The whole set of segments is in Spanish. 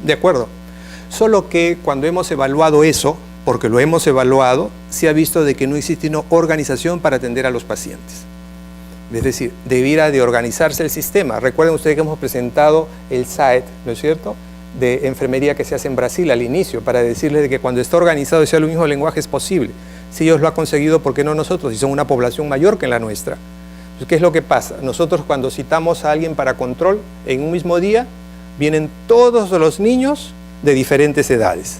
De acuerdo. Solo que cuando hemos evaluado eso, porque lo hemos evaluado, se ha visto de que no existe una organización para atender a los pacientes. Es decir, debiera de organizarse el sistema. Recuerden ustedes que hemos presentado el SAET, ¿no es cierto?, de enfermería que se hace en Brasil al inicio, para decirles de que cuando está organizado y sea el mismo lenguaje es posible. Si ellos lo han conseguido, ¿por qué no nosotros? Si son una población mayor que la nuestra. Entonces, ¿qué es lo que pasa? Nosotros cuando citamos a alguien para control, en un mismo día, vienen todos los niños de diferentes edades.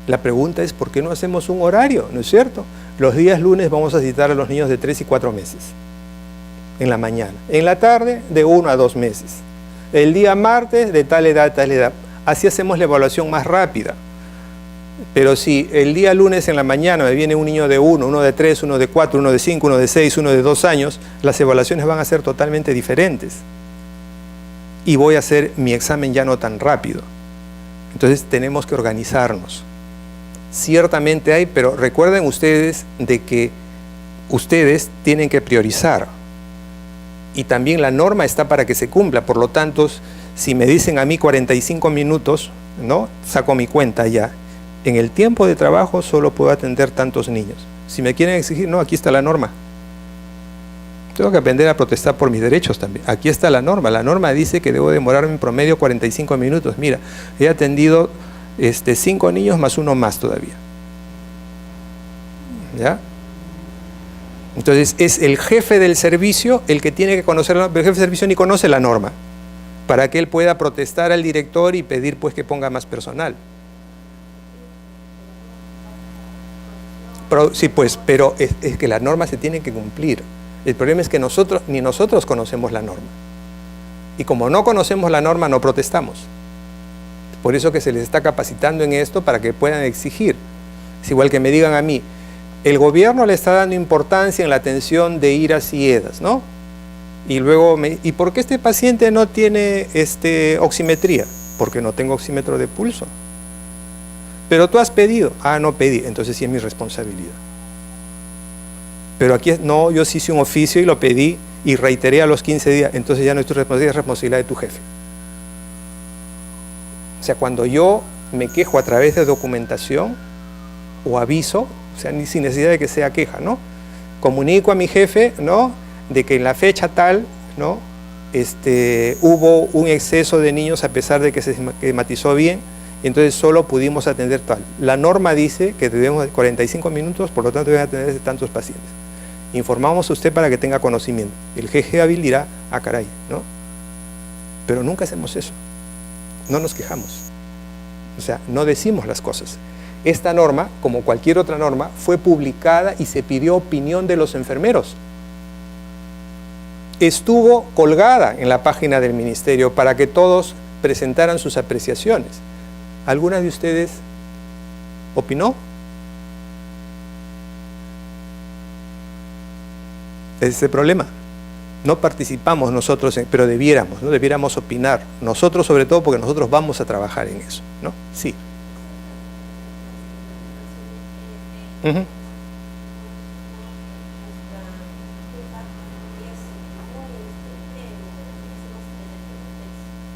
La pregunta es, ¿por qué no hacemos un horario? ¿No es cierto? Los días lunes vamos a citar a los niños de 3 y 4 meses, en la mañana. En la tarde, de 1 a 2 meses. El día martes, de tal edad, tal edad. Así hacemos la evaluación más rápida. Pero si el día lunes en la mañana me viene un niño de 1, uno de 3, uno de 4, uno de 5, uno de 6, uno de 2 años, las evaluaciones van a ser totalmente diferentes. Y voy a hacer mi examen ya no tan rápido. Entonces tenemos que organizarnos. Ciertamente hay, pero recuerden ustedes de que ustedes tienen que priorizar. Y también la norma está para que se cumpla. Por lo tanto, si me dicen a mí 45 minutos, ¿no?, saco mi cuenta ya. En el tiempo de trabajo solo puedo atender tantos niños. Si me quieren exigir, no, aquí está la norma. Tengo que aprender a protestar por mis derechos también. Aquí está la norma. La norma dice que debo demorarme en promedio 45 minutos. Mira, he atendido 5 niños más uno más todavía. ¿Ya? Entonces es el jefe del servicio el que tiene que conocer la norma, pero el jefe del servicio ni conoce la norma, para que él pueda protestar al director y pedir pues que ponga más personal. Sí, pues, pero es que la norma se tiene que cumplir. El problema es que ni nosotros conocemos la norma. Y como no conocemos la norma, no protestamos. Por eso que se les está capacitando en esto para que puedan exigir. Es igual que me digan a mí, el gobierno le está dando importancia en la atención de iras y edas, ¿no? Y luego, ¿y por qué este paciente no tiene oximetría? Porque no tengo oxímetro de pulso. Pero tú has pedido. Ah, no pedí. Entonces sí es mi responsabilidad. Pero aquí no, yo sí hice un oficio y lo pedí y reiteré a los 15 días. Entonces ya no es tu responsabilidad, es responsabilidad de tu jefe. O sea, cuando yo me quejo a través de documentación o aviso, o sea, ni sin necesidad de que sea queja, ¿no? Comunico a mi jefe, ¿no?, de que en la fecha tal, ¿no?, hubo un exceso de niños a pesar de que se esquematizó bien, entonces solo pudimos atender tal. La norma dice que debemos 45 minutos, por lo tanto deben atender tantos pacientes. Informamos a usted para que tenga conocimiento. El jefe hábil dirá, ah, caray, ¿no? Pero nunca hacemos eso. No nos quejamos. O sea, no decimos las cosas. Esta norma, como cualquier otra norma, fue publicada y se pidió opinión de los enfermeros. Estuvo colgada en la página del ministerio para que todos presentaran sus apreciaciones. ¿Alguna de ustedes opinó? Ese es el problema. No participamos nosotros, pero debiéramos, ¿no? Debiéramos opinar. Nosotros sobre todo porque nosotros vamos a trabajar en eso, ¿no? Sí.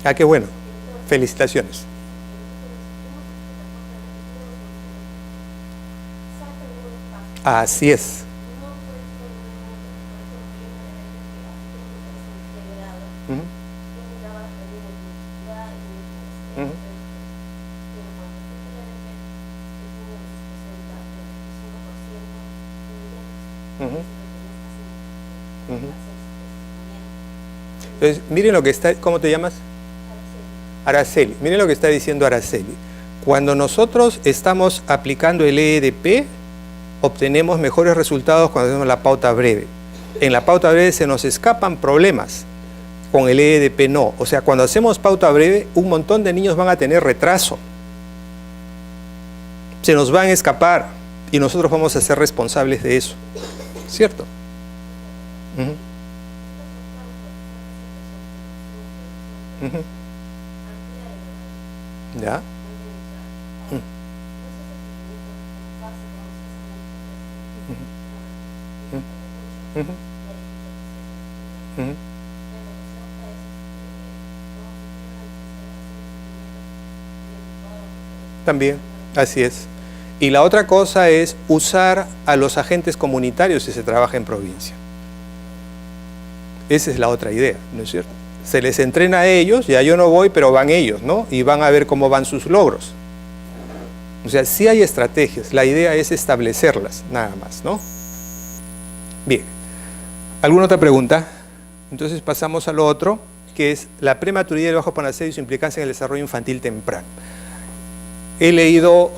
Ah, qué bueno. Felicitaciones. Así es. Entonces, miren lo que está, ¿cómo te llamas? Araceli. Miren lo que está diciendo Araceli. Cuando nosotros estamos aplicando el EDP, obtenemos mejores resultados cuando hacemos la pauta breve. En la pauta breve se nos escapan problemas, con el EDP no. O sea, cuando hacemos pauta breve, un montón de niños van a tener retraso. Se nos van a escapar y nosotros vamos a ser responsables de eso. ¿Cierto? ¿Ya? también, así es. Y la otra cosa es usar a los agentes comunitarios si se trabaja en provincia. Esa es la otra idea, ¿no es cierto? Se les entrena a ellos, ya yo no voy, pero van ellos, ¿no? Y van a ver cómo van sus logros. O sea, sí hay estrategias, la idea es establecerlas, nada más, ¿no? Bien, ¿alguna otra pregunta? Entonces pasamos a lo otro, que es la prematuridad y el bajo por nacer y su implicancia en el desarrollo infantil temprano. He leído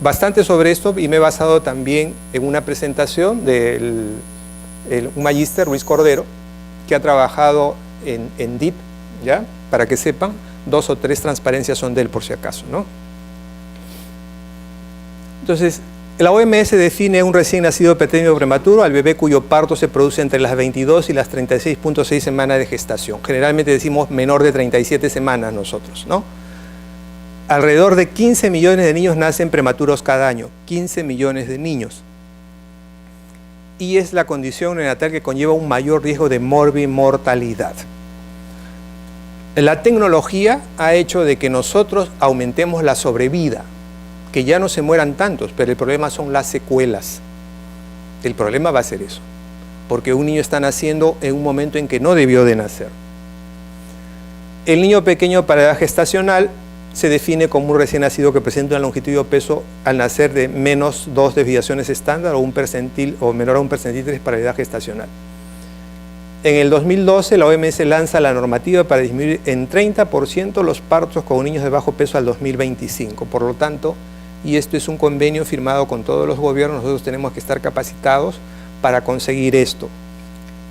bastante sobre esto y me he basado también en una presentación de un magíster, Luis Cordero, que ha trabajado en DIP, ¿ya? Para que sepan, 2 o 3 transparencias son de él por si acaso, ¿no? Entonces, la OMS define un recién nacido pequeño prematuro al bebé cuyo parto se produce entre las 22 y las 36.6 semanas de gestación. Generalmente decimos menor de 37 semanas nosotros, ¿no? Alrededor de 15 millones de niños nacen prematuros cada año. 15 millones de niños. Y es la condición neonatal que conlleva un mayor riesgo de morbimortalidad. La tecnología ha hecho de que nosotros aumentemos la sobrevida, que ya no se mueran tantos, pero el problema son las secuelas. El problema va a ser eso, porque un niño está naciendo en un momento en que no debió de nacer. El niño pequeño para edad gestacional se define como un recién nacido que presenta una longitud o peso al nacer de menos 2 desviaciones estándar o un percentil o menor a un percentil 3 para la edad gestacional. En el 2012 la OMS lanza la normativa para disminuir en 30% los partos con niños de bajo peso al 2025. Por lo tanto, y esto es un convenio firmado con todos los gobiernos, nosotros tenemos que estar capacitados para conseguir esto.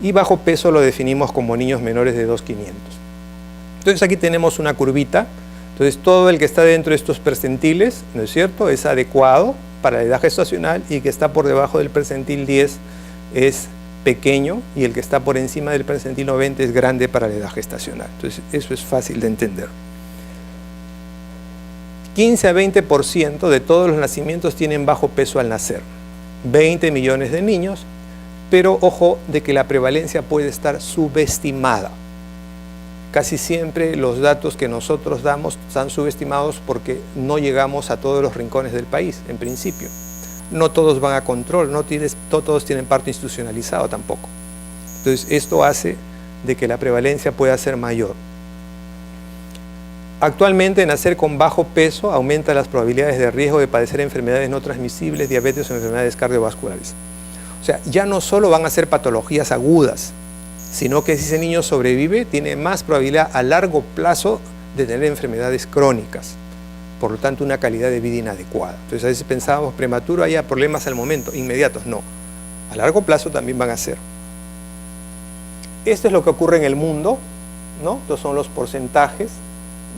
Y bajo peso lo definimos como niños menores de 2.500. Entonces aquí tenemos una curvita. Entonces todo el que está dentro de estos percentiles, ¿no es cierto?, es adecuado para la edad gestacional, y el que está por debajo del percentil 10 es pequeño, y el que está por encima del percentil 90 es grande para la edad gestacional. Entonces eso es fácil de entender. 15 a 20% de todos los nacimientos tienen bajo peso al nacer. 20 millones de niños, pero ojo de que la prevalencia puede estar subestimada. Casi siempre los datos que nosotros damos están subestimados porque no llegamos a todos los rincones del país, en principio. No todos van a control, no todos tienen parto institucionalizado tampoco. Entonces esto hace de que la prevalencia pueda ser mayor. Actualmente, nacer con bajo peso aumenta las probabilidades de riesgo de padecer enfermedades no transmisibles, diabetes o enfermedades cardiovasculares. O sea, ya no solo van a ser patologías agudas, sino que si ese niño sobrevive, tiene más probabilidad a largo plazo de tener enfermedades crónicas. Por lo tanto, una calidad de vida inadecuada. Entonces, a veces pensábamos, prematuro, haya problemas al momento, inmediatos. No, a largo plazo también van a ser. Esto es lo que ocurre en el mundo, ¿no? Estos son los porcentajes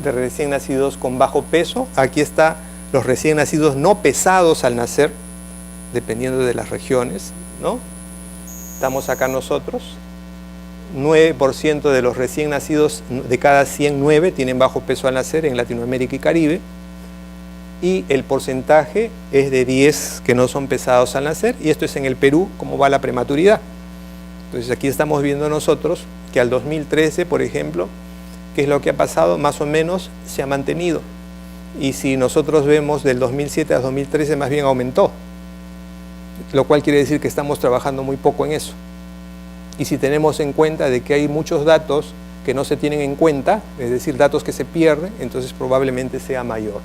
de recién nacidos con bajo peso. Aquí está los recién nacidos no pesados al nacer, dependiendo de las regiones, ¿no? Estamos acá nosotros. 9% de los recién nacidos de cada 109 tienen bajo peso al nacer en Latinoamérica y Caribe, y el porcentaje es de 10 que no son pesados al nacer, y esto es en el Perú, cómo va la prematuridad. Entonces aquí estamos viendo nosotros que al 2013, por ejemplo, ¿qué es lo que ha pasado? Más o menos se ha mantenido, y si nosotros vemos del 2007 a 2013 más bien aumentó, lo cual quiere decir que estamos trabajando muy poco en eso. Y si tenemos en cuenta de que hay muchos datos que no se tienen en cuenta, es decir, datos que se pierden, entonces probablemente sea mayor.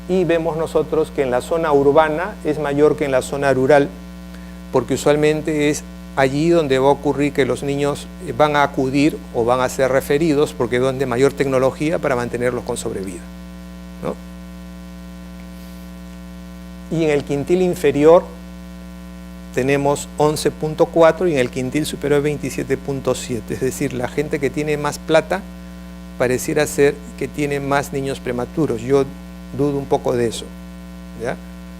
Y vemos nosotros que en la zona urbana es mayor que en la zona rural, porque usualmente es allí donde va a ocurrir que los niños van a acudir o van a ser referidos, porque es donde mayor tecnología para mantenerlos con sobrevida, ¿no? Y en el quintil inferior tenemos 11.4 y en el quintil superior 27.7. Es decir, la gente que tiene más plata pareciera ser que tiene más niños prematuros. Yo dudo un poco de eso, ¿ya?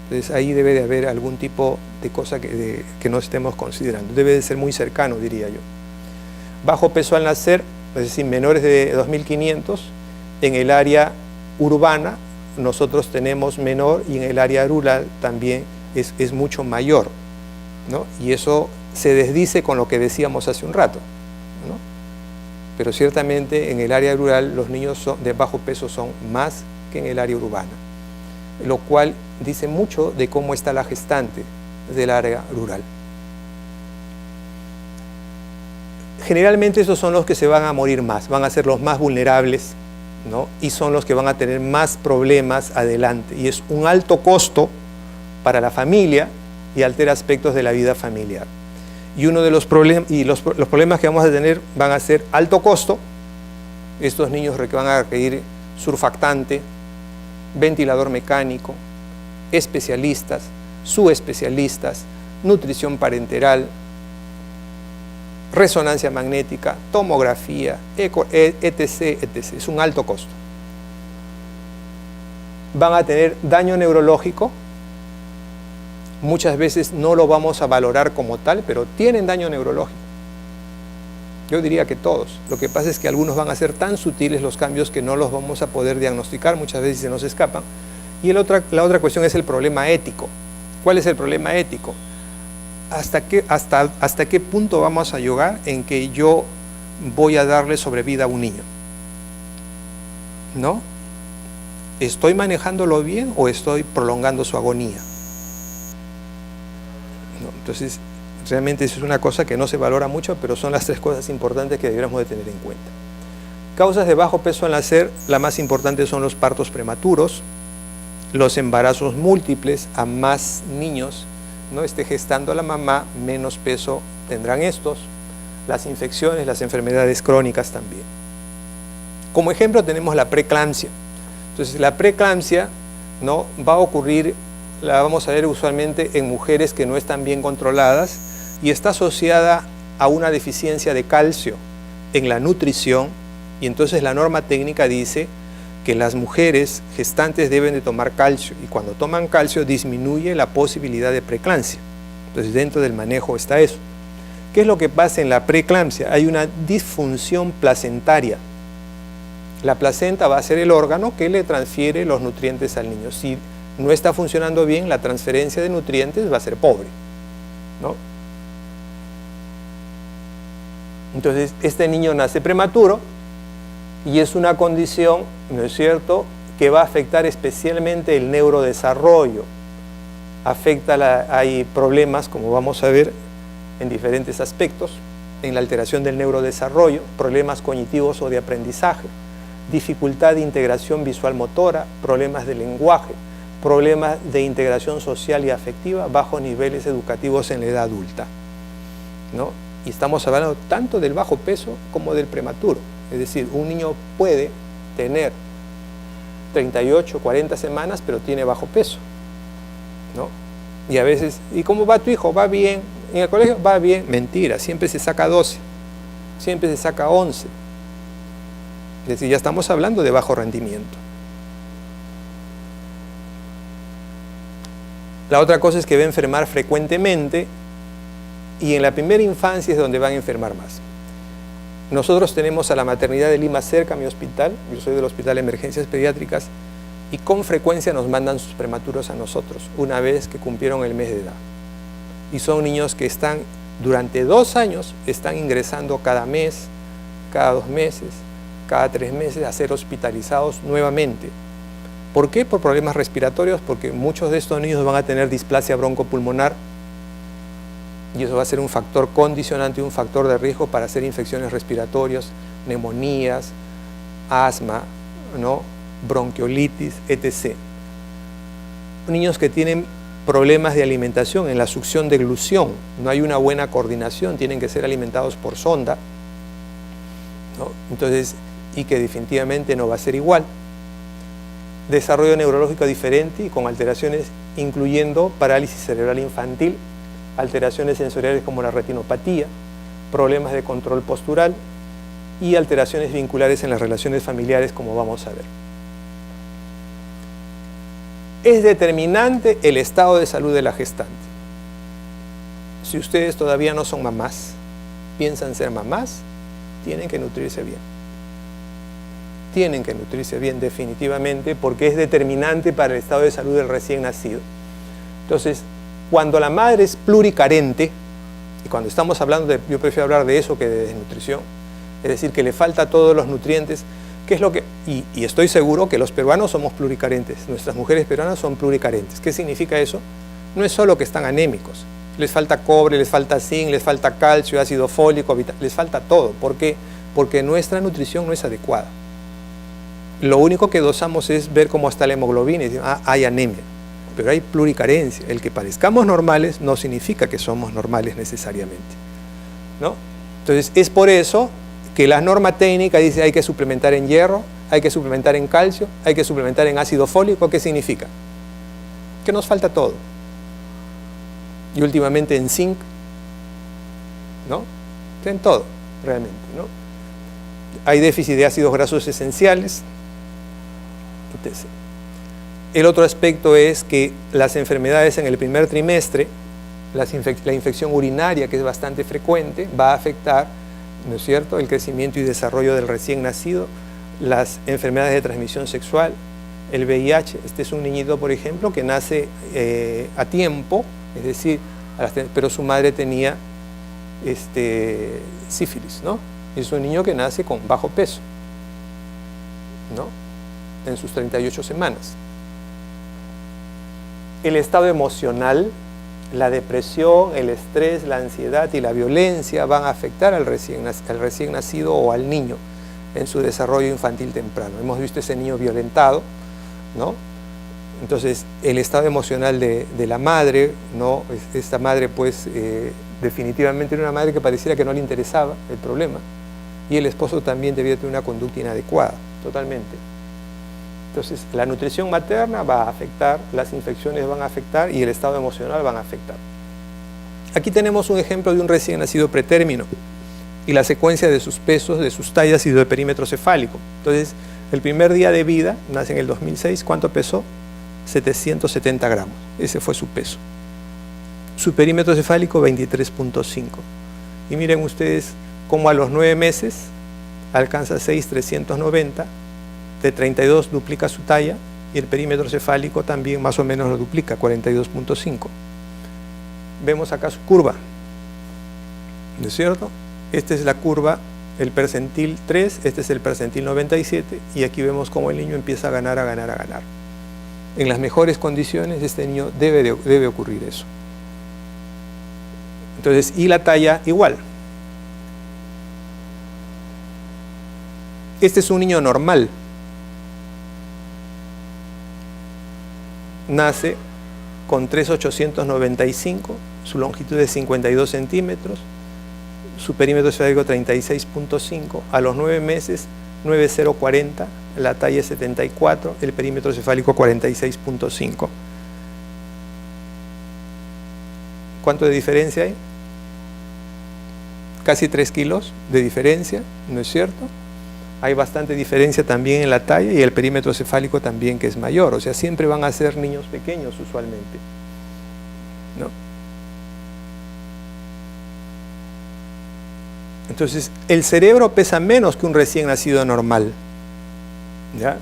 Entonces ahí debe de haber algún tipo de cosa que no estemos considerando. Debe de ser muy cercano, diría yo. Bajo peso al nacer, es decir, menores de 2.500. En el área urbana nosotros tenemos menor, y en el área rural también es mucho mayor, ¿no? Y eso se desdice con lo que decíamos hace un rato, ¿no? Pero ciertamente en el área rural los niños de bajo peso son más que en el área urbana, lo cual dice mucho de cómo está la gestante del área rural. Generalmente esos son los que se van a morir más, van a ser los más vulnerables, ¿no? Y son los que van a tener más problemas adelante. Y es un alto costo para la familia y altera aspectos de la vida familiar. Y uno de los problemas que vamos a tener van a ser alto costo. Estos niños van a requerir surfactante, ventilador mecánico, especialistas, subespecialistas, nutrición parenteral, resonancia magnética, tomografía, etc., etc. Es un alto costo. Van a tener daño neurológico. Muchas veces no lo vamos a valorar como tal, pero tienen daño neurológico. Yo diría que todos. Lo que pasa es que algunos van a ser tan sutiles los cambios que no los vamos a poder diagnosticar, muchas veces se nos escapan. Y la otra cuestión es el problema ético. ¿Cuál es el problema ético? ¿Hasta qué punto vamos a llegar en que yo voy a darle sobrevida a un niño? ¿No? ¿Estoy manejándolo bien o estoy prolongando su agonía? ¿No? Entonces, realmente eso es una cosa que no se valora mucho, pero son las 3 cosas importantes que deberíamos de tener en cuenta. Causas de bajo peso al nacer, la más importante son los partos prematuros, los embarazos múltiples, a más niños no esté gestando la mamá, menos peso tendrán estos, las infecciones, las enfermedades crónicas también. Como ejemplo tenemos la preeclampsia. Entonces la preeclampsia, ¿no?, va a ocurrir, la vamos a ver usualmente en mujeres que no están bien controladas y está asociada a una deficiencia de calcio en la nutrición, y entonces la norma técnica dice que las mujeres gestantes deben de tomar calcio, y cuando toman calcio disminuye la posibilidad de preeclampsia. Entonces dentro del manejo está eso. ¿Qué es lo que pasa en la preeclampsia? Hay una disfunción placentaria. La placenta va a ser el órgano que le transfiere los nutrientes al niño. Si no está funcionando bien, la transferencia de nutrientes va a ser pobre, ¿no? Entonces este niño nace prematuro y es una condición, ¿no es cierto?, que va a afectar especialmente el neurodesarrollo. Hay problemas, como vamos a ver, en diferentes aspectos, en la alteración del neurodesarrollo, problemas cognitivos o de aprendizaje, dificultad de integración visual motora, problemas de lenguaje, problemas de integración social y afectiva, bajos niveles educativos en la edad adulta, ¿no? Y estamos hablando tanto del bajo peso como del prematuro. Es decir, un niño puede tener 38, 40 semanas, pero tiene bajo peso, ¿no? Y a veces, ¿y cómo va tu hijo? ¿Va bien? ¿En el colegio? Va bien. Mentira, siempre se saca 12, siempre se saca 11. Es decir, ya estamos hablando de bajo rendimiento. La otra cosa es que va a enfermar frecuentemente, y en la primera infancia es donde van a enfermar más. Nosotros tenemos a la maternidad de Lima cerca a mi hospital, yo soy del Hospital de Emergencias Pediátricas, y con frecuencia nos mandan sus prematuros a nosotros, una vez que cumplieron el mes de edad. Y son niños que están, durante 2 años, están ingresando cada mes, cada 2 meses, cada 3 meses a ser hospitalizados nuevamente. ¿Por qué? Por problemas respiratorios, porque muchos de estos niños van a tener displasia broncopulmonar, y eso va a ser un factor condicionante y un factor de riesgo para hacer infecciones respiratorias, neumonías, asma, ¿no?, bronquiolitis, etc. Niños que tienen problemas de alimentación en la succión de glución, no hay una buena coordinación, tienen que ser alimentados por sonda, ¿no? Entonces, y que definitivamente no va a ser igual. Desarrollo neurológico diferente y con alteraciones incluyendo parálisis cerebral infantil, alteraciones sensoriales como la retinopatía, problemas de control postural y alteraciones vinculares en las relaciones familiares, como vamos a ver. Es determinante el estado de salud de la gestante. Si ustedes todavía no son mamás, piensan ser mamás, tienen que nutrirse bien. Tienen que nutrirse bien definitivamente, porque es determinante para el estado de salud del recién nacido. Entonces, cuando la madre es pluricarente, y cuando estamos hablando de, yo prefiero hablar de eso que de desnutrición, es decir, que le falta todos los nutrientes, ¿Qué es lo que...? Y estoy seguro que los peruanos somos pluricarentes, nuestras mujeres peruanas son pluricarentes. ¿Qué significa eso? No es solo que están anémicos, les falta cobre, les falta zinc, les falta calcio, ácido fólico, les falta todo. ¿Por qué? Porque nuestra nutrición no es adecuada. Lo único que dosamos es ver cómo está la hemoglobina y decimos, hay anemia, pero hay pluricarencia. El que parezcamos normales no significa que somos normales necesariamente, ¿no? Entonces, es por eso que la norma técnica dice hay que suplementar en hierro, hay que suplementar en calcio, hay que suplementar en ácido fólico. ¿Qué significa? Que nos falta todo. Y últimamente en zinc, ¿no? En todo, realmente, ¿no? Hay déficit de ácidos grasos esenciales, etc. El otro aspecto es que las enfermedades en el primer trimestre, la infección urinaria, que es bastante frecuente, va a afectar, ¿no es cierto?, el crecimiento y desarrollo del recién nacido, las enfermedades de transmisión sexual, el VIH. Este es un niñito, por ejemplo, que nace a tiempo, es decir, pero su madre tenía sífilis, ¿no? Es un niño que nace con bajo peso, ¿no?, en sus 38 semanas. El estado emocional, la depresión, el estrés, la ansiedad y la violencia van a afectar al recién nacido o al niño en su desarrollo infantil temprano. Hemos visto ese niño violentado, ¿no? Entonces, el estado emocional de la madre, ¿no? Esta madre, pues, definitivamente era una madre que pareciera que no le interesaba el problema, y el esposo también debía tener una conducta inadecuada, totalmente. Entonces, la nutrición materna va a afectar, las infecciones van a afectar y el estado emocional van a afectar. Aquí tenemos un ejemplo de un recién nacido pretérmino y la secuencia de sus pesos, de sus tallas y de perímetro cefálico. Entonces, el primer día de vida, nace en el 2006, ¿cuánto pesó? 770 gramos, ese fue su peso. Su perímetro cefálico, 23.5. Y miren ustedes cómo a los 9 meses alcanza 6,390, de 32 duplica su talla y el perímetro cefálico también más o menos lo duplica, 42.5. Vemos acá su curva, ¿no es cierto? Esta es la curva, el percentil 3, este es el percentil 97, y aquí vemos cómo el niño empieza a ganar, a ganar, a ganar. En las mejores condiciones este niño debe ocurrir eso. Entonces, y la talla igual. Este es un niño normal. Nace con 3,895, su longitud de 52 centímetros, su perímetro cefálico 36.5, a los 9 meses 9,040, la talla es 74, el perímetro cefálico 46.5. ¿Cuánto de diferencia hay? Casi 3 kilos de diferencia, ¿no es cierto? Hay bastante diferencia también en la talla y el perímetro cefálico también, que es mayor. O sea, siempre van a ser niños pequeños usualmente, ¿no? Entonces, el cerebro pesa menos que un recién nacido normal, ¿ya?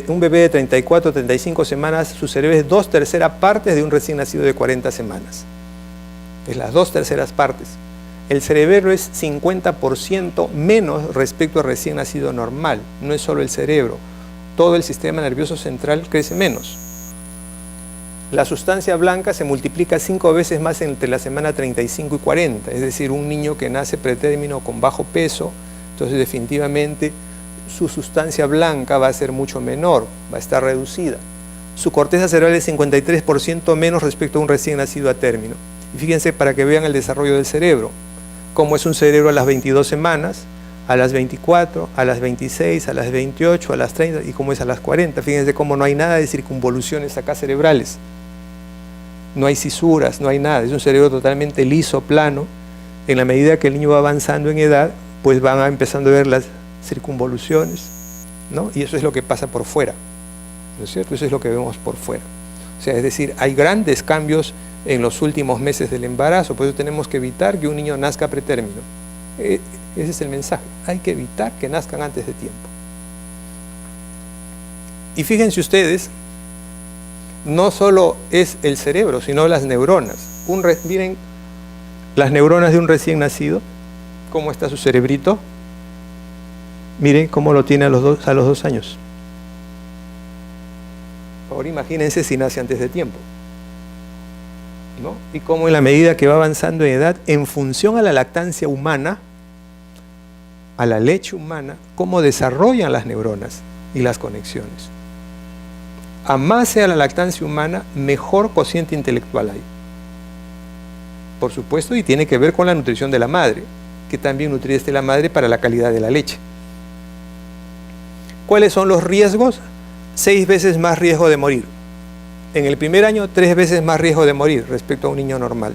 Un bebé de 34 o 35 semanas, su cerebro es 2/3 partes de un recién nacido de 40 semanas. Es las 2/3 partes. El cerebro es 50% menos respecto al recién nacido normal. No es solo el cerebro, todo el sistema nervioso central crece menos. La sustancia blanca se multiplica 5 veces más entre la semana 35 y 40, es decir, un niño que nace pretérmino con bajo peso, entonces definitivamente su sustancia blanca va a ser mucho menor, va a estar reducida. Su corteza cerebral es 53% menos respecto a un recién nacido a término. Y fíjense, para que vean el desarrollo del cerebro, cómo es un cerebro a las 22 semanas, a las 24, a las 26, a las 28, a las 30 y cómo es a las 40. Fíjense cómo no hay nada de circunvoluciones acá cerebrales. No hay cisuras, no hay nada. Es un cerebro totalmente liso, plano. En la medida que el niño va avanzando en edad, pues van empezando a ver las circunvoluciones, ¿no? Y eso es lo que pasa por fuera, ¿no es cierto? Eso es lo que vemos por fuera. O sea, es decir, hay grandes cambios en los últimos meses del embarazo, por eso tenemos que evitar que un niño nazca pretérmino. Ese es el mensaje, hay que evitar que nazcan antes de tiempo. Y fíjense ustedes, no solo es el cerebro, sino las neuronas. Miren las neuronas de un recién nacido, cómo está su cerebrito. Miren cómo lo tiene a los 2 años. Ahora imagínense si nace antes de tiempo, ¿no? Y cómo en la medida que va avanzando en edad, en función a la lactancia humana, a la leche humana, cómo desarrollan las neuronas y las conexiones. A más sea la lactancia humana, mejor cociente intelectual hay. Por supuesto, y tiene que ver con la nutrición de la madre, que también nutre la madre para la calidad de la leche. ¿Cuáles son los riesgos? 6 veces más riesgo de morir. En el primer año, 3 veces más riesgo de morir respecto a un niño normal.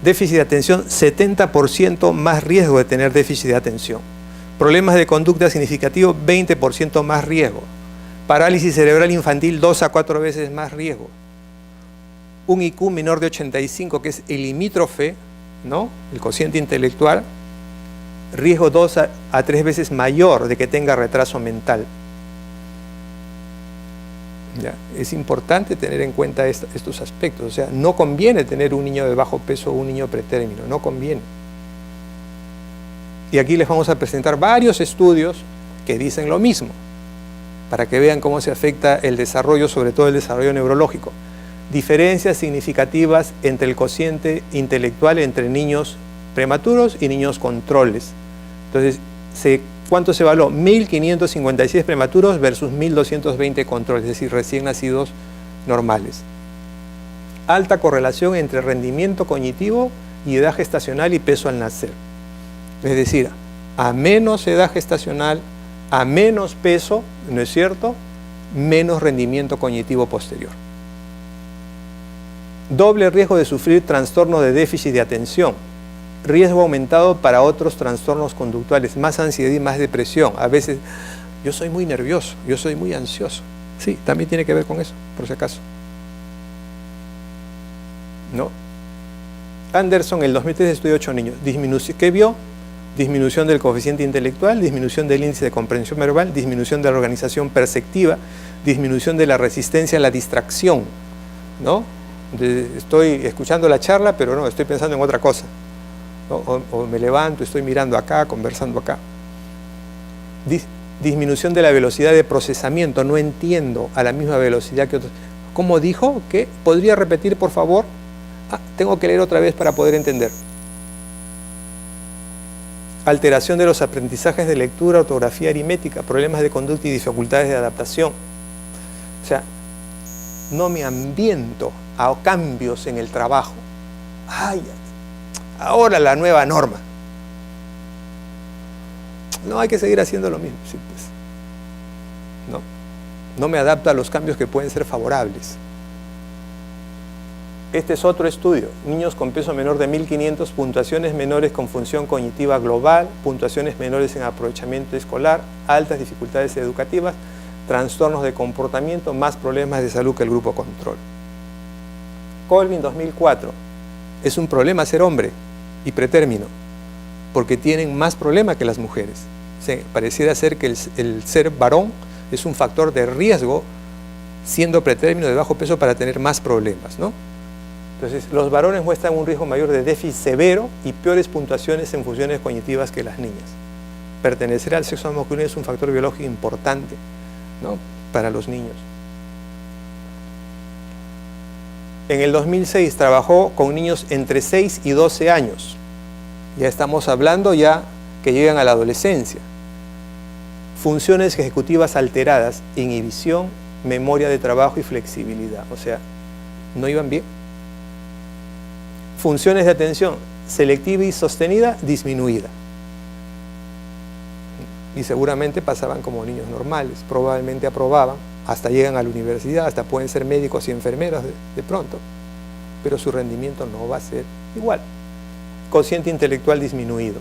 Déficit de atención, 70% más riesgo de tener déficit de atención. Problemas de conducta significativo, 20% más riesgo. Parálisis cerebral infantil, 2 a 4 veces más riesgo. Un IQ menor de 85, que es el limítrofe, ¿no? El cociente intelectual, riesgo 2 a 3 veces mayor de que tenga retraso mental. ¿Ya? Es importante tener en cuenta estos aspectos. O sea, no conviene tener un niño de bajo peso o un niño pretérmino, no conviene. Y aquí les vamos a presentar varios estudios que dicen lo mismo, para que vean cómo se afecta el desarrollo, sobre todo el desarrollo neurológico. Diferencias significativas entre el cociente intelectual entre niños prematuros y niños controles. Entonces, ¿cuánto se evaluó? 1.556 prematuros versus 1.220 controles, es decir, recién nacidos normales. Alta correlación entre rendimiento cognitivo y edad gestacional y peso al nacer. Es decir, a menos edad gestacional, a menos peso, ¿no es cierto?, menos rendimiento cognitivo posterior. Doble riesgo de sufrir trastorno de déficit de atención. Riesgo aumentado para otros trastornos conductuales, más ansiedad y más depresión. A veces, yo soy muy nervioso, yo soy muy ansioso. Sí, también tiene que ver con eso, por si acaso. ¿No? Anderson, en el 2003 estudió 8 niños. ¿Qué vio? Disminución del coeficiente intelectual, disminución del índice de comprensión verbal, disminución de la organización perceptiva, disminución de la resistencia a la distracción, ¿no? Estoy escuchando la charla, pero no, estoy pensando en otra cosa, ¿no? O me levanto, estoy mirando acá, conversando acá. Disminución de la velocidad de procesamiento, no entiendo a la misma velocidad que otros. ¿Cómo dijo? ¿Qué? ¿Podría repetir, por favor? Tengo que leer otra vez para poder entender. Alteración de los aprendizajes de lectura, ortografía, aritmética, problemas de conducta y dificultades de adaptación. O sea, no me ambiento a cambios en el trabajo. Ay, ahora la nueva norma. No, hay que seguir haciendo lo mismo. Sí, pues. No me adapto a los cambios que pueden ser favorables. Este es otro estudio. Niños con peso menor de 1500, puntuaciones menores con función cognitiva global, puntuaciones menores en aprovechamiento escolar, altas dificultades educativas, trastornos de comportamiento, más problemas de salud que el grupo control. Colvin, 2004. Es un problema ser hombre y pretérmino, porque tienen más problemas que las mujeres. O sea, pareciera ser que el ser varón es un factor de riesgo, siendo pretérmino de bajo peso, para tener más problemas, ¿no? Entonces, los varones muestran un riesgo mayor de déficit severo y peores puntuaciones en funciones cognitivas que las niñas. Pertenecer al sexo masculino es un factor biológico importante, ¿no?, para los niños. En el 2006 trabajó con niños entre 6 y 12 años. Ya estamos hablando ya que llegan a la adolescencia. Funciones ejecutivas alteradas, inhibición, memoria de trabajo y flexibilidad. O sea, no iban bien. Funciones de atención, selectiva y sostenida, disminuida. Y seguramente pasaban como niños normales, probablemente aprobaban, hasta llegan a la universidad, hasta pueden ser médicos y enfermeros de pronto, pero su rendimiento no va a ser igual. Cociente intelectual disminuido.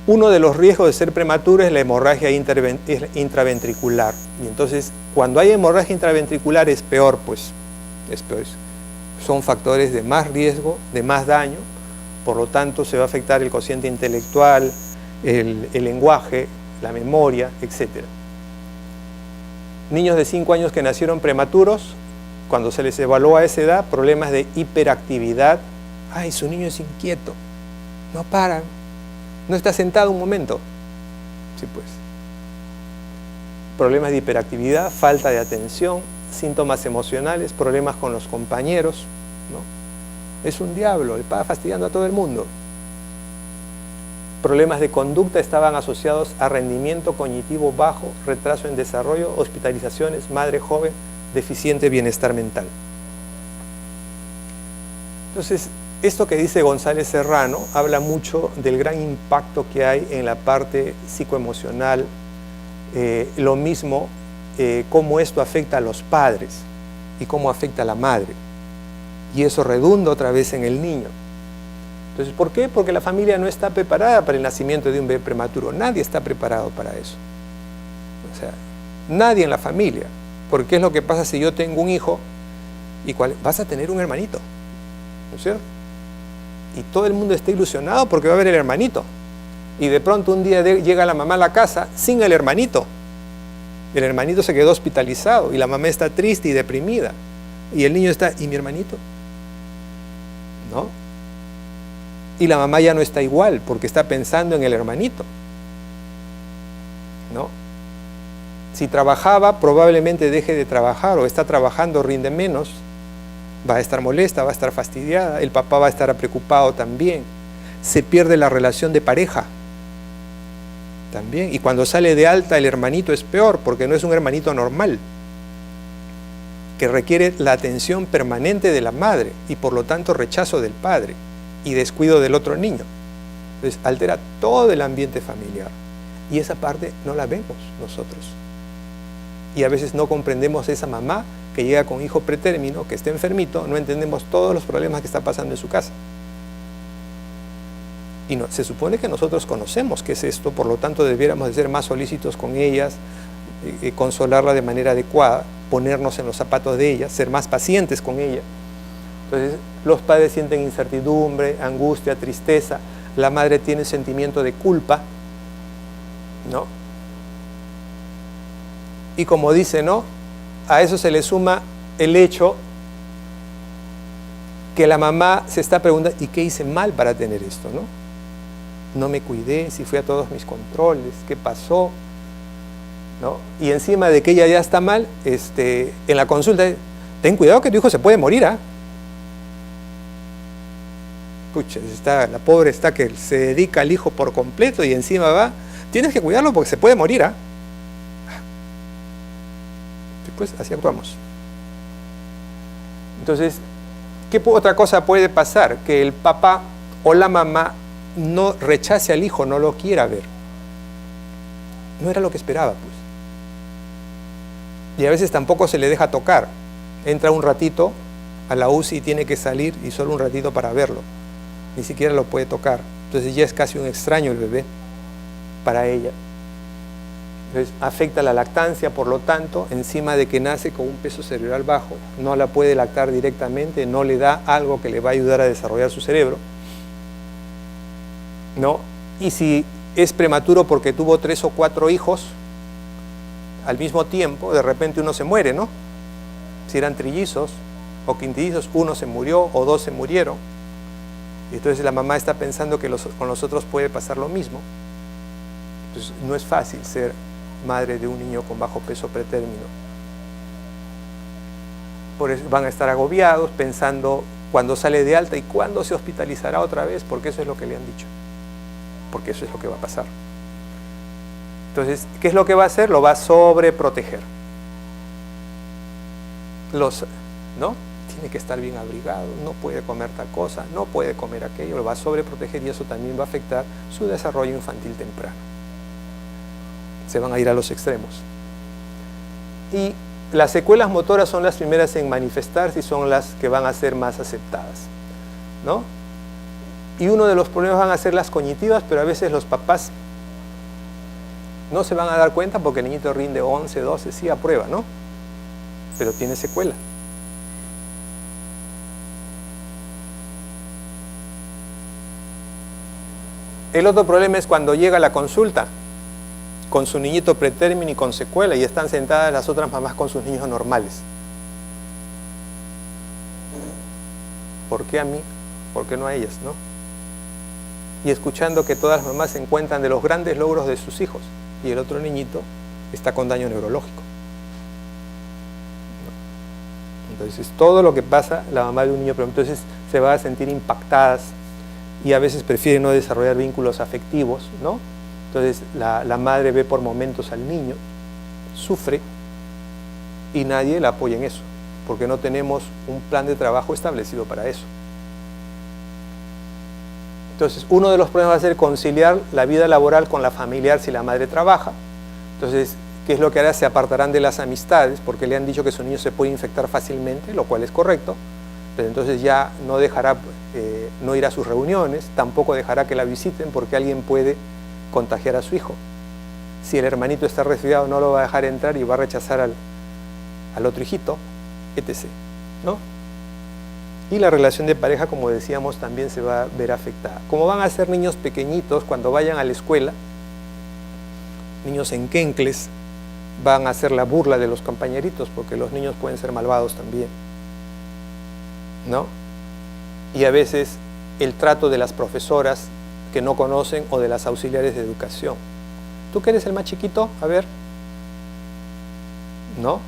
Uno de los riesgos de ser prematuro es la hemorragia intraventricular. Y entonces, cuando hay hemorragia intraventricular es peor, pues, es peor. Son factores de más riesgo, de más daño, por lo tanto se va a afectar el cociente intelectual, el lenguaje, la memoria, etc. Niños de 5 años que nacieron prematuros, cuando se les evaluó a esa edad, problemas de hiperactividad. Ay, su niño es inquieto, no paran, No está sentado un momento. Sí, pues. Problemas de hiperactividad, falta de atención, síntomas emocionales, problemas con los compañeros, ¿no? Es un diablo, el papá fastidiando a todo el mundo. Problemas de conducta estaban asociados a rendimiento cognitivo bajo, retraso en desarrollo, hospitalizaciones, madre joven, deficiente bienestar mental. Entonces, esto que dice González Serrano habla mucho del gran impacto que hay en la parte psicoemocional, lo mismo cómo esto afecta a los padres y cómo afecta a la madre. Y eso redunda otra vez en el niño. Entonces, ¿por qué? Porque la familia no está preparada para el nacimiento de un bebé prematuro. Nadie está preparado para eso. O sea, nadie en la familia. Porque ¿qué es lo que pasa si yo tengo un hijo y vas a tener un hermanito? ¿No es cierto? Y todo el mundo está ilusionado porque va a haber el hermanito. Y de pronto un día llega la mamá a la casa sin el hermanito. El hermanito se quedó hospitalizado y la mamá está triste y deprimida. Y el niño está, ¿y mi hermanito? ¿No? Y la mamá ya no está igual porque está pensando en el hermanito, ¿no? Si trabajaba, probablemente deje de trabajar, o está trabajando, rinde menos, va a estar molesta, va a estar fastidiada, el papá va a estar preocupado también, se pierde la relación de pareja también, y cuando sale de alta el hermanito es peor porque no es un hermanito normal, que requiere la atención permanente de la madre y por lo tanto rechazo del padre y descuido del otro niño. Entonces altera todo el ambiente familiar y esa parte no la vemos nosotros. Y a veces no comprendemos esa mamá que llega con hijo pretérmino, que está enfermito, no entendemos todos los problemas que está pasando en su casa. Y no, se supone que nosotros conocemos qué es esto, por lo tanto debiéramos de ser más solícitos con ellas, consolarla de manera adecuada, ponernos en los zapatos de ellas, ser más pacientes con ella. Entonces los padres sienten incertidumbre, angustia, tristeza, la madre tiene sentimiento de culpa, ¿no? Y como dice, ¿no? A eso se le suma el hecho que la mamá se está preguntando, ¿y qué hice mal para tener esto, no? No me cuidé, si fui a todos mis controles, ¿qué pasó? ¿No? Y encima de que ella ya está mal, en la consulta, ten cuidado que tu hijo se puede morir, ¿ah? Pucha, la pobre está que se dedica al hijo por completo y encima va, tienes que cuidarlo porque se puede morir, ¿ah? Pues así actuamos. Entonces, ¿qué otra cosa puede pasar? Que el papá o la mamá no rechace al hijo, no lo quiera ver. No era lo que esperaba, pues. Y a veces tampoco se le deja tocar. Entra un ratito a la UCI y tiene que salir y solo un ratito para verlo. Ni siquiera lo puede tocar. Entonces ya es casi un extraño el bebé para ella. Entonces afecta la lactancia, por lo tanto, encima de que nace con un peso cerebral bajo, no la puede lactar directamente, no le da algo que le va a ayudar a desarrollar su cerebro, ¿no? Y si es prematuro porque tuvo 3 o 4 hijos al mismo tiempo, de repente uno se muere, ¿no? Si eran trillizos o quintillizos, uno se murió o 2 se murieron. Y entonces la mamá está pensando que con los otros puede pasar lo mismo. Entonces no es fácil ser madre de un niño con bajo peso pretérmino. Por eso van a estar agobiados pensando cuándo sale de alta y cuándo se hospitalizará otra vez, porque eso es lo que le han dicho, porque eso es lo que va a pasar. Entonces, ¿qué es lo que va a hacer? Lo va a sobreproteger. ¿No? Tiene que estar bien abrigado, no puede comer tal cosa, no puede comer aquello, lo va a sobreproteger y eso también va a afectar su desarrollo infantil temprano. Se van a ir a los extremos. Y las secuelas motoras son las primeras en manifestarse y son las que van a ser más aceptadas, ¿no? Y uno de los problemas van a ser las cognitivas, pero a veces los papás no se van a dar cuenta porque el niñito rinde 11, 12, sí aprueba, ¿no? Pero tiene secuela. El otro problema es cuando llega a la consulta con su niñito pretérmino y con secuela y están sentadas las otras mamás con sus niños normales. ¿Por qué a mí? ¿Por qué no a ellas, no? y escuchando que todas las mamás se encuentran de los grandes logros de sus hijos y el otro niñito está con daño neurológico. Entonces, todo lo que pasa, la mamá de un niño, pero entonces se va a sentir impactadas y a veces prefiere no desarrollar vínculos afectivos, ¿no? Entonces, la madre ve por momentos al niño, sufre y nadie la apoya en eso, porque no tenemos un plan de trabajo establecido para eso. Entonces, uno de los problemas va a ser conciliar la vida laboral con la familiar si la madre trabaja. Entonces, ¿qué es lo que hará? Se apartarán de las amistades porque le han dicho que su niño se puede infectar fácilmente, lo cual es correcto, pero entonces ya no dejará, no irá a sus reuniones, tampoco dejará que la visiten porque alguien puede contagiar a su hijo. Si el hermanito está resfriado, no lo va a dejar entrar y va a rechazar al otro hijito, etc., ¿no? Y la relación de pareja, como decíamos, también se va a ver afectada. Como van a ser niños pequeñitos, cuando vayan a la escuela, niños enquencles, van a hacer la burla de los compañeritos, porque los niños pueden ser malvados también, ¿no? Y a veces el trato de las profesoras que no conocen o de las auxiliares de educación. ¿Tú que eres el más chiquito? A ver. ¿No?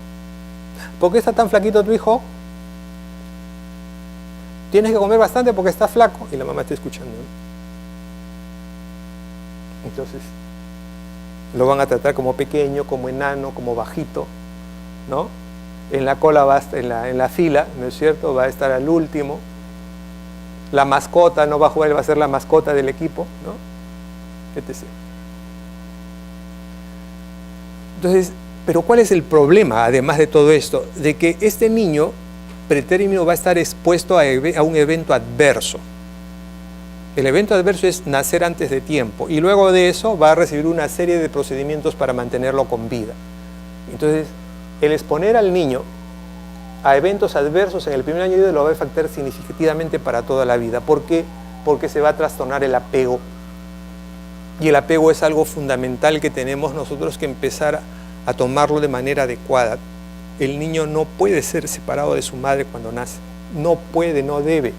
¿Por qué está tan flaquito tu hijo? Tienes que comer bastante porque está flaco. Y la mamá está escuchando, ¿no? Entonces, lo van a tratar como pequeño, como enano, como bajito, ¿no? En la cola va a estar, en la fila, ¿no es cierto? Va a estar al último. La mascota no va a jugar, él va a ser la mascota del equipo, ¿no? Etc. Entonces, pero ¿cuál es el problema, además de todo esto? De que este niño pretérmino va a estar expuesto a un evento adverso. El evento adverso es nacer antes de tiempo y luego de eso va a recibir una serie de procedimientos para mantenerlo con vida. Entonces, el exponer al niño a eventos adversos en el primer año de vida lo va a afectar significativamente para toda la vida. ¿Por qué? Porque se va a trastornar el apego. Y el apego es algo fundamental que tenemos nosotros que empezar a tomarlo de manera adecuada. El niño no puede ser separado de su madre cuando nace. No puede, no debe.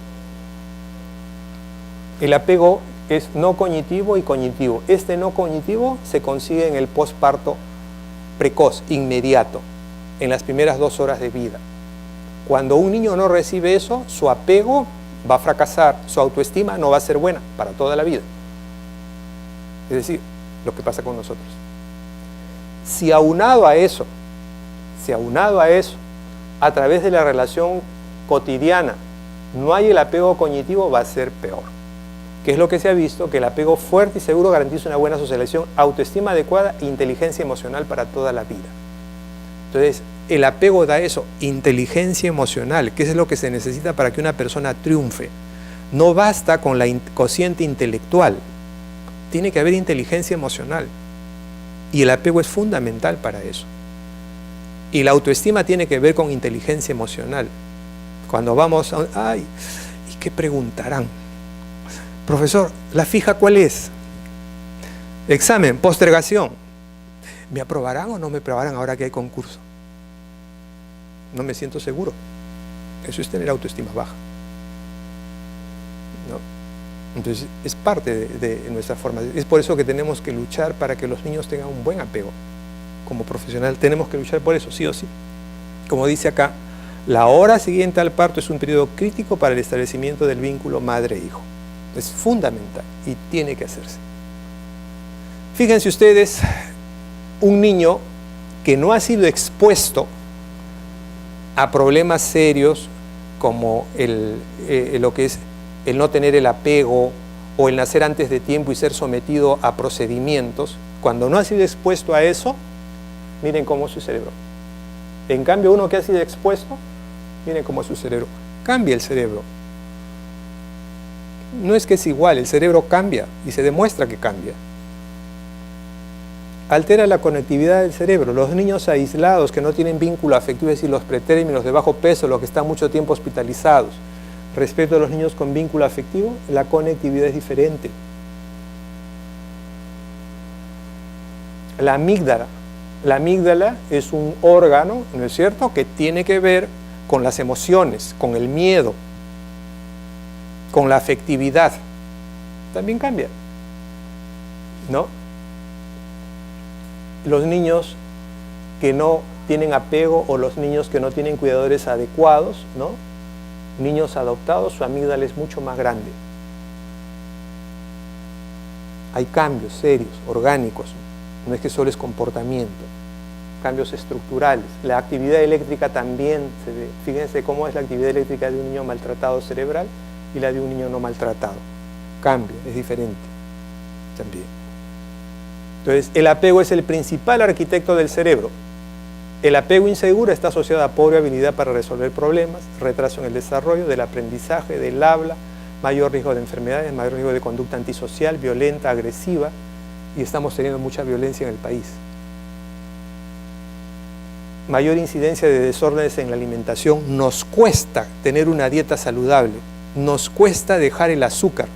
El apego es no cognitivo y cognitivo. Este no cognitivo se consigue en el posparto precoz, inmediato, en las primeras 2 horas de vida. Cuando un niño no recibe eso, su apego va a fracasar, su autoestima no va a ser buena para toda la vida. Es decir, lo que pasa con nosotros. Si aunado a eso, a través de la relación cotidiana, no hay el apego cognitivo, va a ser peor. ¿Qué es lo que se ha visto? Que el apego fuerte y seguro garantiza una buena socialización, autoestima adecuada e inteligencia emocional para toda la vida. Entonces, el apego da eso, inteligencia emocional, que es lo que se necesita para que una persona triunfe. No basta con la cociente intelectual, tiene que haber inteligencia emocional. Y el apego es fundamental para eso. Y la autoestima tiene que ver con inteligencia emocional. Cuando vamos a... ¡Ay! ¿Y qué preguntarán? Profesor, ¿la fija cuál es? Examen, postergación. ¿Me aprobarán o no me aprobarán ahora que hay concurso? No me siento seguro. Eso es tener autoestima baja, ¿no? Entonces, es parte de nuestra forma. Es por eso que tenemos que luchar para que los niños tengan un buen apego. Como profesional tenemos que luchar por eso, sí o sí. Como dice acá, la hora siguiente al parto es un periodo crítico para el establecimiento del vínculo madre-hijo. Es fundamental y tiene que hacerse. Fíjense ustedes, un niño que no ha sido expuesto a problemas serios como lo que es el no tener el apego o el nacer antes de tiempo y ser sometido a procedimientos, cuando no ha sido expuesto a eso, miren cómo es su cerebro. En cambio, uno que ha sido expuesto, miren cómo es su cerebro. Cambia el cerebro. No es que es igual, el cerebro cambia y se demuestra que cambia. Altera la conectividad del cerebro. Los niños aislados que no tienen vínculo afectivo, es decir, los pretérminos de bajo peso, los que están mucho tiempo hospitalizados, respecto a los niños con vínculo afectivo, la conectividad es diferente. La amígdala es un órgano, ¿no es cierto?, que tiene que ver con las emociones, con el miedo, con la afectividad. también cambia, ¿no? Los niños que no tienen apego o los niños que no tienen cuidadores adecuados, ¿no? Niños adoptados, su amígdala es mucho más grande. Hay cambios serios, orgánicos, no es que solo es comportamiento, cambios estructurales. La actividad eléctrica también se ve. Fíjense cómo es la actividad eléctrica de un niño maltratado cerebral y la de un niño no maltratado. Cambia, es diferente también. Entonces, el apego es el principal arquitecto del cerebro. El apego inseguro está asociado a pobre habilidad para resolver problemas, retraso en el desarrollo del aprendizaje, del habla, mayor riesgo de enfermedades, mayor riesgo de conducta antisocial, violenta, agresiva, y estamos teniendo mucha violencia en el país. Mayor incidencia de desórdenes en la alimentación. Nos cuesta tener una dieta saludable, nos cuesta dejar el azúcar,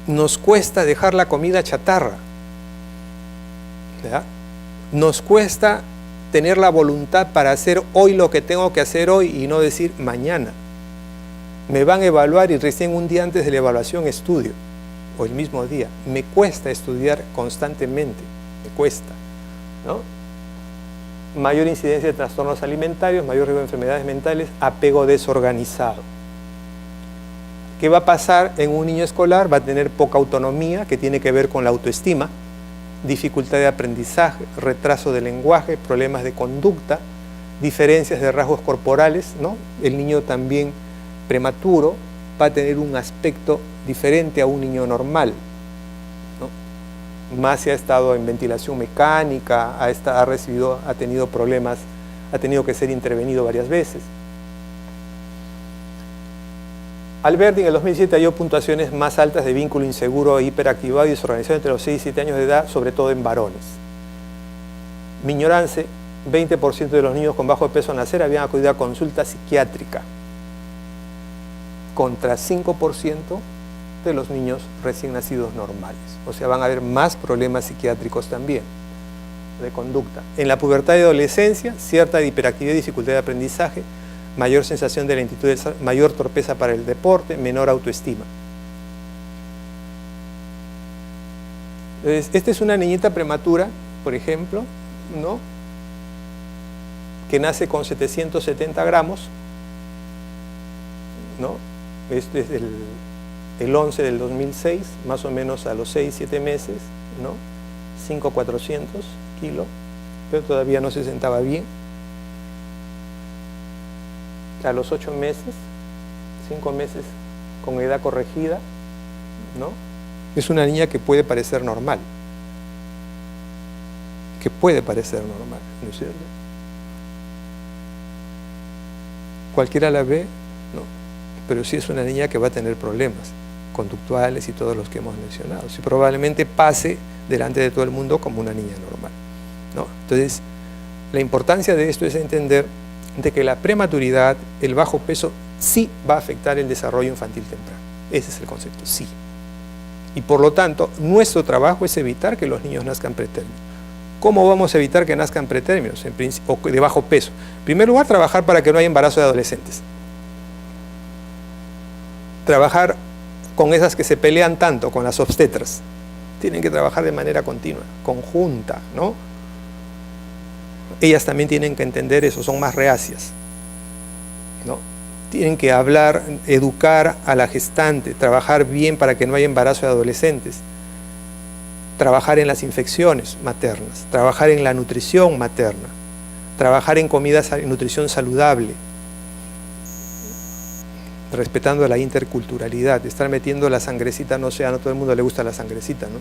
nos cuesta dejar la comida chatarra, ¿verdad? Nos cuesta tener la voluntad para hacer hoy lo que tengo que hacer hoy y no decir mañana. Me van a evaluar y recién un día antes de la evaluación estudio, o el mismo día. Me cuesta estudiar constantemente, me cuesta, ¿no? Mayor incidencia de trastornos alimentarios, mayor riesgo de enfermedades mentales, apego desorganizado. ¿Qué va a pasar en un niño escolar? Va a tener poca autonomía, que tiene que ver con la autoestima, dificultad de aprendizaje, retraso de lenguaje, problemas de conducta, diferencias de rasgos corporales, ¿no? El niño también prematuro va a tener un aspecto diferente a un niño normal, ¿no? Más si ha estado en ventilación mecánica, ha tenido problemas, ha tenido que ser intervenido varias veces. Alberti en el 2007 halló puntuaciones más altas de vínculo inseguro, hiperactivado y desorganizado entre los 6 y 7 años de edad, sobre todo en varones. Miñorance, 20% de los niños con bajo peso al nacer habían acudido a consulta psiquiátrica, contra 5% de los niños recién nacidos normales. O sea, van a haber más problemas psiquiátricos también, de conducta. En la pubertad y adolescencia, cierta hiperactividad y dificultad de aprendizaje, mayor sensación de lentitud, mayor torpeza para el deporte, menor autoestima. Entonces, esta es una niñita prematura, por ejemplo, ¿no? Que nace con 770 gramos, ¿no? Este es el 11 del 2006, más o menos a los 6-7 meses, ¿no? 5,400 kilos, pero todavía no se sentaba bien. A los 8 meses, 5 meses con edad corregida, ¿no? Es una niña que puede parecer normal. Que puede parecer normal, ¿no es cierto? Cualquiera la ve, no. Pero sí es una niña que va a tener problemas conductuales y todos los que hemos mencionado. Sí, probablemente pase delante de todo el mundo como una niña normal, ¿no? Entonces, la importancia de esto es entender de que la prematuridad, el bajo peso, sí va a afectar el desarrollo infantil temprano. Ese es el concepto, sí. Y por lo tanto, nuestro trabajo es evitar que los niños nazcan pretérminos. ¿Cómo vamos a evitar que nazcan pretérminos o de bajo peso? En primer lugar, trabajar para que no haya embarazo de adolescentes. Trabajar con esas que se pelean tanto, con las obstetras. Tienen que trabajar de manera continua, conjunta, ¿no? Ellas también tienen que entender eso, son más reacias, ¿no? Tienen que hablar, educar a la gestante, trabajar bien para que no haya embarazo de adolescentes, trabajar en las infecciones maternas, trabajar en la nutrición materna, trabajar en comidas y nutrición saludable, respetando la interculturalidad. Estar metiendo la sangrecita, no sé, a no todo el mundo le gusta la sangrecita, ¿no?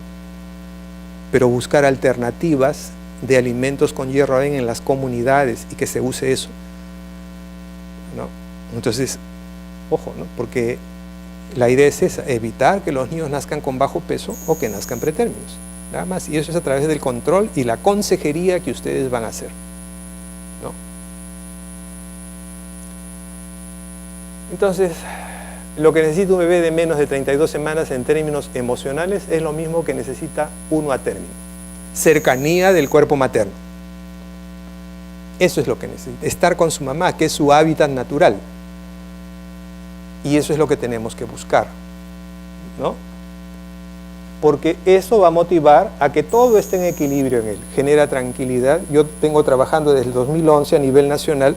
Pero buscar alternativas de alimentos con hierro en las comunidades y que se use eso, ¿no? Entonces, ojo, ¿no? Porque la idea es esa, evitar que los niños nazcan con bajo peso o que nazcan pretérminos, nada más, y eso es a través del control y la consejería que ustedes van a hacer, ¿no? Entonces, lo que necesita un bebé de menos de 32 semanas en términos emocionales es lo mismo que necesita uno a término. Cercanía del cuerpo materno. Eso es lo que necesita. Estar con su mamá, que es su hábitat natural. Y eso es lo que tenemos que buscar, ¿no? Porque eso va a motivar a que todo esté en equilibrio en él, genera tranquilidad. Yo vengo trabajando desde el 2011 a nivel nacional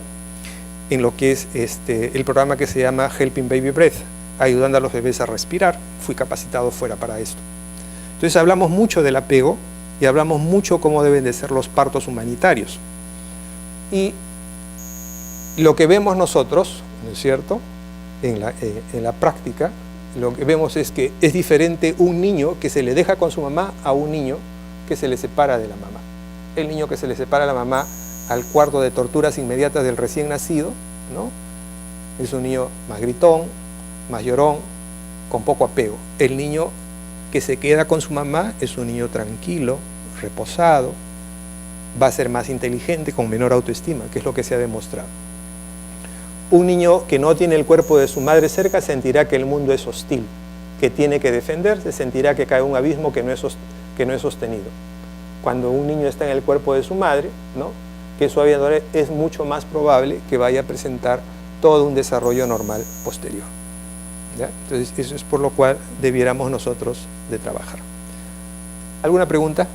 en lo que es el programa que se llama Helping Baby Breath, ayudando a los bebés a respirar. Fui capacitado fuera para esto. Entonces hablamos mucho del apego y hablamos mucho cómo deben de ser los partos humanitarios. Y lo que vemos nosotros, ¿no es cierto?, en la práctica, lo que vemos es que es diferente un niño que se le deja con su mamá a un niño que se le separa de la mamá. El niño que se le separa de la mamá al cuarto de torturas inmediatas del recién nacido, ¿no?, es un niño más gritón, más llorón, con poco apego. El niño que se queda con su mamá es un niño tranquilo, reposado, va a ser más inteligente, con menor autoestima, que es lo que se ha demostrado. Un niño que no tiene el cuerpo de su madre cerca sentirá que el mundo es hostil, que tiene que defenderse, sentirá que cae en un abismo que no es sostenido. Cuando un niño está en el cuerpo de su madre, ¿no?, que es su aviador, es mucho más probable que vaya a presentar todo un desarrollo normal posterior. ¿Ya? Entonces, eso es por lo cual debiéramos nosotros de trabajar. ¿Alguna pregunta?